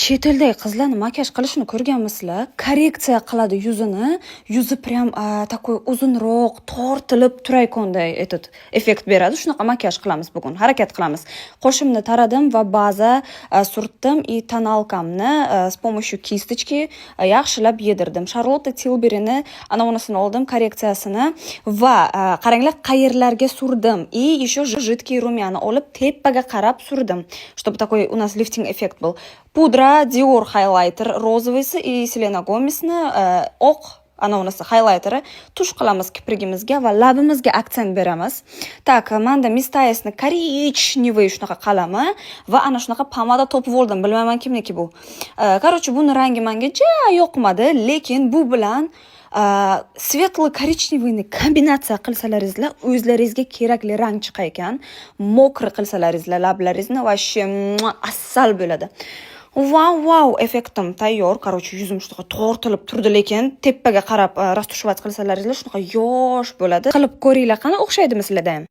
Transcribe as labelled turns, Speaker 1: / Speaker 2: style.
Speaker 1: Chet eldagi qizlarni makiyaj qilishini ko'rganmisizlar? Korreksiya qiladi yuzini, yuzi prям такой uzunroq, tortilib turaykonday effekt beradi. Shunaqa makiyaj qilamiz bugun, harakat qilamiz. Qo'shimni taradim va baza surtdim и tonalkamni с помощью kistочки yaxshilab yedirdim. Charlotte Tilbury'ni anavunasini oldim, korreksiyasini va qaranglar qayerlarga surdim. И еще жидкий румяна olib tepaga qarab surdim, чтобы такой у нас lifting эффект был. Pudra Dior highlighter rozovisi и Selena Gomez'ni oq anavunasi highlighteri tush qilamiz kiprigimizga va labimizga aksent beramiz. Tak, menda Mistayes'ni korичневый shunaqa qalami va ana shunaqa pomada topib oldim. Bilmayman kimniki bu. Короче, buni rangi menga ja yoqmadi, lekin bu bilan svetli korичневыйni kombinatsiya qilsalaringizlar, o'zlaringizga kerakli rang chiqar ekan. Mokri qilsalaringizlar lablaringizni вообще asal bo'ladi. Wow, effektim tayyor. Короче, yuzim shunaqa tortilib turdi, lekin tepaga qarab rastushovat qilsalaringizlar shunaqa yosh bo'ladi. Qilib ko'ringlar, qani o'xshaydimi sizlarda ham?